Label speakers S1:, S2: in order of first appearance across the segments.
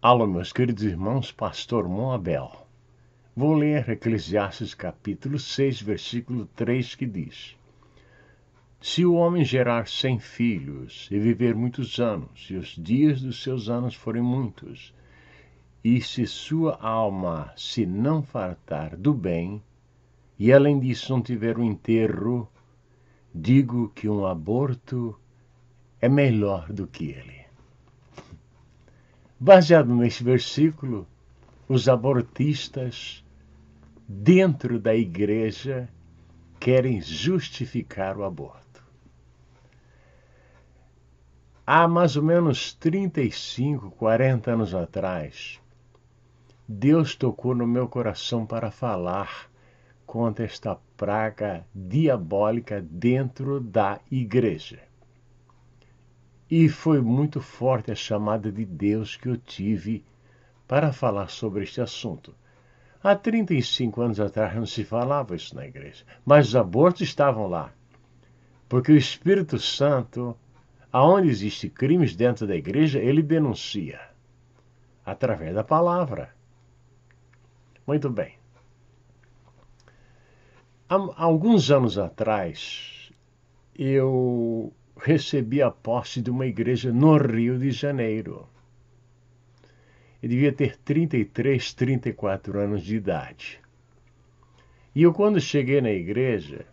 S1: Alô, meus queridos irmãos, Pastor Moabel. Vou ler Eclesiastes capítulo 6, versículo 3, que diz: Se o homem gerar 100 filhos e viver muitos anos, e os dias dos seus anos forem muitos, e se sua alma se não fartar do bem, e além disso não tiver um enterro, digo que um aborto é melhor do que ele. Baseado neste versículo, os abortistas dentro da igreja querem justificar o aborto. Há mais ou menos 35, 40 anos atrás, Deus tocou no meu coração para falar contra esta praga diabólica dentro da igreja. E foi muito forte a chamada de Deus que eu tive para falar sobre este assunto. Há 35 anos atrás não se falava isso na igreja, mas os abortos estavam lá. Porque o Espírito Santo, aonde existem crimes dentro da igreja, ele denuncia, através da palavra. Muito bem. Há alguns anos atrás, eu recebi a posse de uma igreja no Rio de Janeiro. Eu devia ter 33, 34 anos de idade. E eu, quando cheguei na igreja,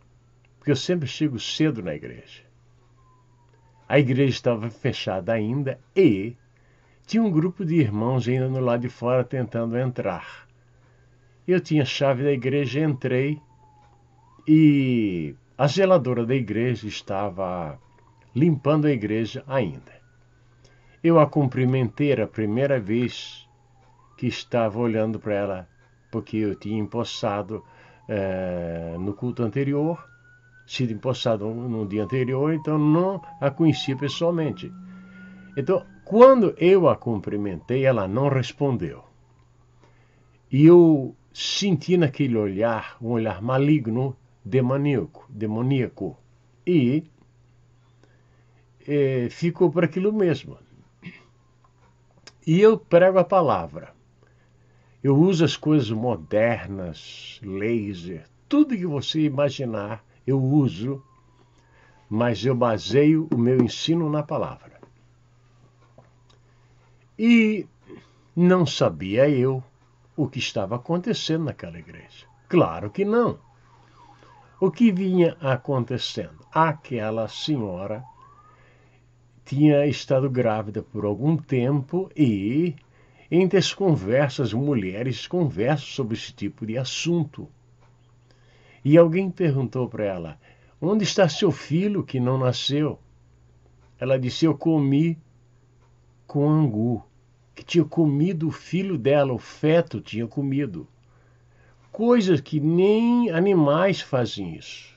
S1: porque eu sempre chego cedo na igreja, a igreja estava fechada ainda e tinha um grupo de irmãos ainda no lado de fora tentando entrar. Eu tinha a chave da igreja, entrei e a zeladora da igreja estava limpando a igreja ainda. Eu a cumprimentei, era a primeira vez que estava olhando para ela, porque eu tinha empossado no culto anterior, sido empossado no dia anterior, então não a conhecia pessoalmente. Então, quando eu a cumprimentei, ela não respondeu. E eu senti naquele olhar, um olhar maligno, demoníaco, e ficou por aquilo mesmo. E eu prego a palavra. Eu uso as coisas modernas, laser, tudo que você imaginar, eu uso, mas eu baseio o meu ensino na palavra. E não sabia eu o que estava acontecendo naquela igreja. Claro que não. O que vinha acontecendo? Aquela senhora tinha estado grávida por algum tempo e, entre as conversas, mulheres conversam sobre esse tipo de assunto. E alguém perguntou para ela: onde está seu filho que não nasceu? Ela disse: eu comi com angu, que tinha comido o filho dela, o feto tinha comido. Coisas que nem animais fazem isso.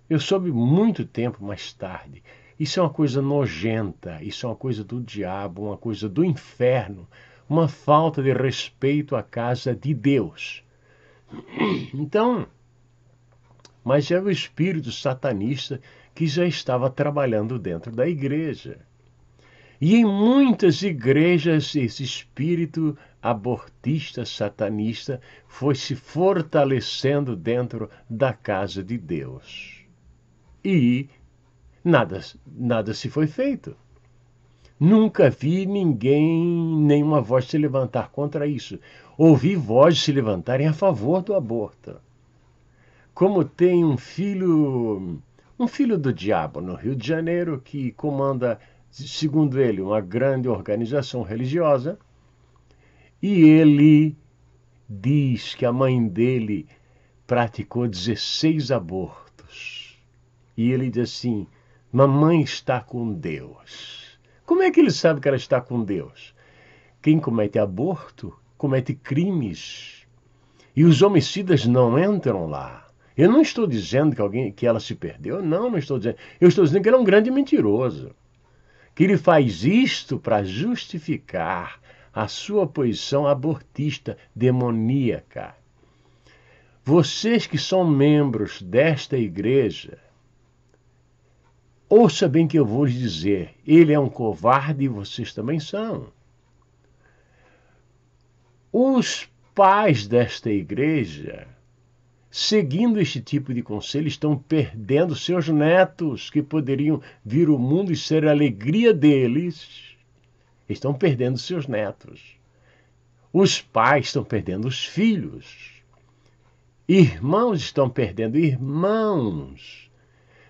S1: Eu soube muito tempo mais tarde. Isso é uma coisa nojenta, isso é uma coisa do diabo, uma coisa do inferno, uma falta de respeito à casa de Deus. Então, mas era o espírito satanista que já estava trabalhando dentro da igreja. E em muitas igrejas esse espírito abortista, satanista, foi se fortalecendo dentro da casa de Deus. E nada se foi feito. Nunca vi ninguém, nenhuma voz se levantar contra isso. Ouvi vozes se levantarem a favor do aborto. Como tem um filho do diabo no Rio de Janeiro que comanda, segundo ele, uma grande organização religiosa, e ele diz que a mãe dele praticou 16 abortos. E ele diz assim: mamãe está com Deus. Como é que ele sabe que ela está com Deus? Quem comete aborto comete crimes. E os homicidas não entram lá. Eu não estou dizendo que ela se perdeu. Não estou dizendo. Eu estou dizendo que ele é um grande mentiroso. Que ele faz isto para justificar a sua posição abortista, demoníaca. Vocês que são membros desta igreja, ouça bem que eu vou lhes dizer, ele é um covarde e vocês também são. Os pais desta igreja, seguindo este tipo de conselho, estão perdendo seus netos, que poderiam vir ao mundo e ser a alegria deles. Estão perdendo seus netos. Os pais estão perdendo os filhos. Irmãos estão perdendo irmãos.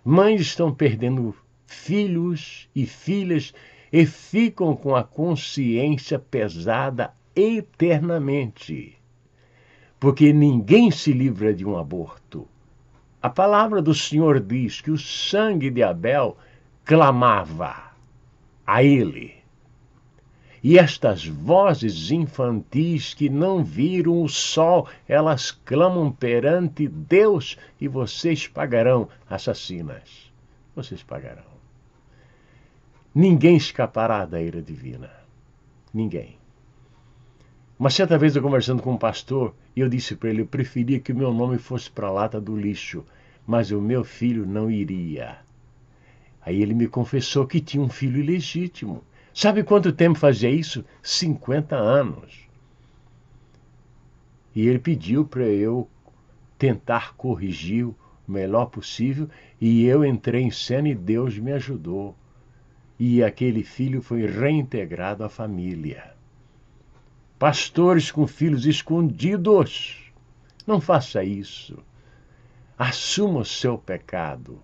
S1: Mães estão perdendo filhos e filhas e ficam com a consciência pesada eternamente. Porque ninguém se livra de um aborto. A palavra do Senhor diz que o sangue de Abel clamava a ele. E estas vozes infantis que não viram o sol, elas clamam perante Deus e vocês pagarão, assassinas. Vocês pagarão. Ninguém escapará da ira divina. Ninguém. Uma certa vez eu conversando com um pastor, e eu disse para ele, eu preferia que o meu nome fosse para a lata do lixo, mas o meu filho não iria. Aí ele me confessou que tinha um filho ilegítimo. Sabe quanto tempo fazia isso? 50 anos. E ele pediu para eu tentar corrigir o melhor possível, e eu entrei em cena e Deus me ajudou. E aquele filho foi reintegrado à família. Pastores com filhos escondidos, não faça isso. Assuma o seu pecado.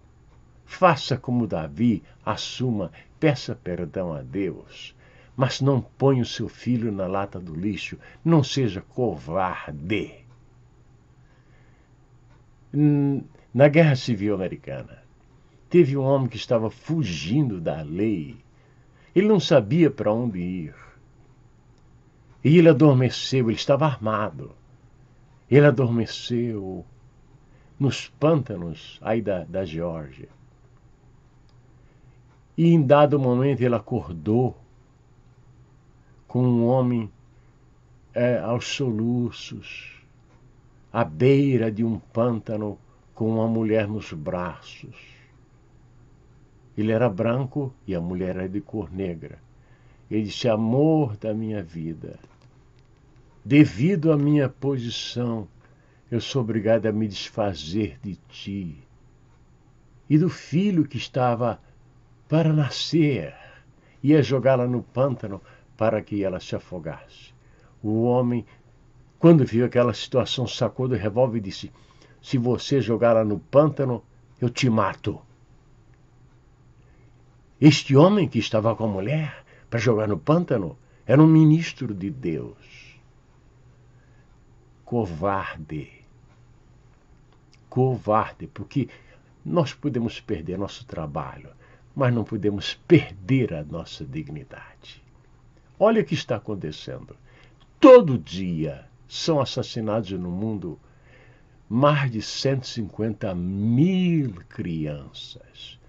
S1: Faça como Davi, assuma, peça perdão a Deus. Mas não ponha o seu filho na lata do lixo. Não seja covarde. Na Guerra Civil Americana, teve um homem que estava fugindo da lei. Ele não sabia para onde ir. E ele adormeceu, ele estava armado. Ele adormeceu nos pântanos aí da Geórgia. E em dado momento ele acordou com um homem aos soluços, à beira de um pântano, com uma mulher nos braços. Ele era branco e a mulher era de cor negra. Ele disse, amor da minha vida, devido à minha posição, eu sou obrigado a me desfazer de ti e do filho que estava para nascer, ia jogá-la no pântano para que ela se afogasse. O homem, quando viu aquela situação, sacou do revólver e disse, se você jogá-la no pântano, eu te mato. Este homem que estava com a mulher para jogar no pântano era um ministro de Deus. Covarde. Covarde, porque nós podemos perder nosso trabalho, mas não podemos perder a nossa dignidade. Olha o que está acontecendo. Todo dia são assassinados no mundo mais de 150 mil crianças.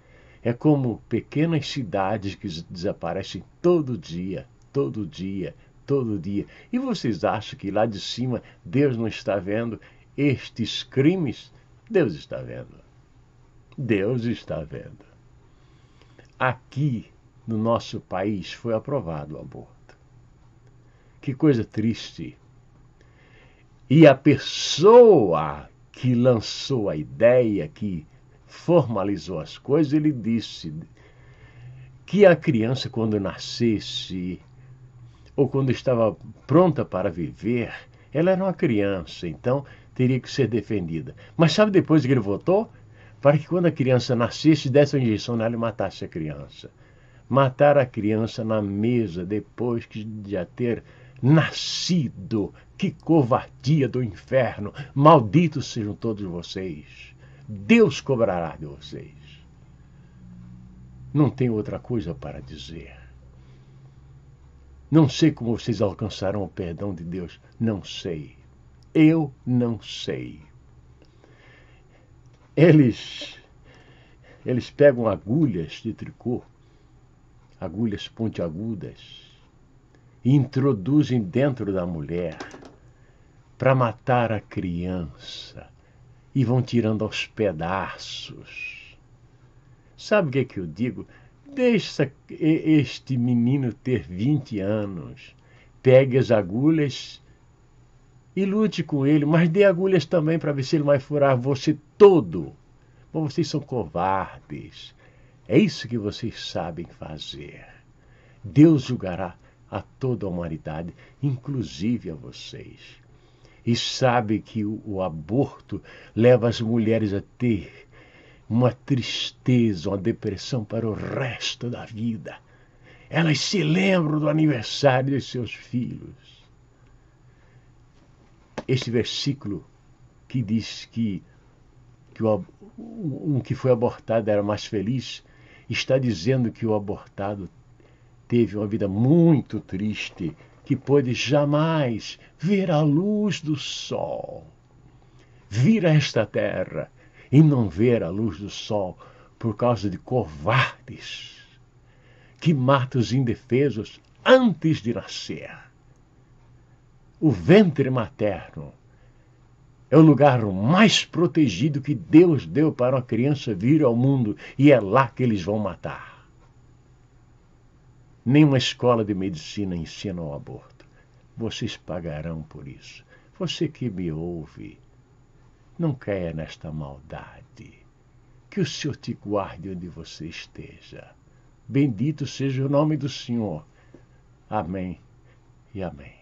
S1: É como pequenas cidades que desaparecem todo dia, todo dia, todo dia. E vocês acham que lá de cima Deus não está vendo estes crimes? Deus está vendo. Deus está vendo. Aqui no nosso país foi aprovado o aborto. Que coisa triste. E a pessoa que lançou a ideia, que formalizou as coisas, ele disse que a criança, quando nascesse, ou quando estava pronta para viver, ela era uma criança, então teria que ser defendida. Mas sabe depois que ele votou? Para que quando a criança nascesse, desse uma injeção nela e matasse a criança. Matar a criança na mesa depois de já ter nascido. Que covardia do inferno! Malditos sejam todos vocês. Deus cobrará de vocês. Não tem outra coisa para dizer. Não sei como vocês alcançarão o perdão de Deus. Não sei. Eu não sei. Eles pegam agulhas de tricô, agulhas pontiagudas, e introduzem dentro da mulher para matar a criança e vão tirando aos pedaços. Sabe o que é que eu digo? Deixa este menino ter 20 anos, pegue as agulhas e lute com ele, mas dê agulhas também para ver se ele vai furar você todo. Mas vocês são covardes. É isso que vocês sabem fazer. Deus julgará a toda a humanidade, inclusive a vocês. E sabe que o aborto leva as mulheres a ter uma tristeza, uma depressão para o resto da vida. Elas se lembram do aniversário de seus filhos. Este versículo que diz que um que foi abortado era mais feliz, está dizendo que o abortado teve uma vida muito triste, que pôde jamais ver a luz do sol, vir a esta terra e não ver a luz do sol por causa de covardes que matam os indefesos antes de nascer. O ventre materno é o lugar mais protegido que Deus deu para uma criança vir ao mundo, e é lá que eles vão matar. Nenhuma escola de medicina ensina o aborto. Vocês pagarão por isso. Você que me ouve, não caia nesta maldade. Que o Senhor te guarde onde você esteja. Bendito seja o nome do Senhor. Amém e amém.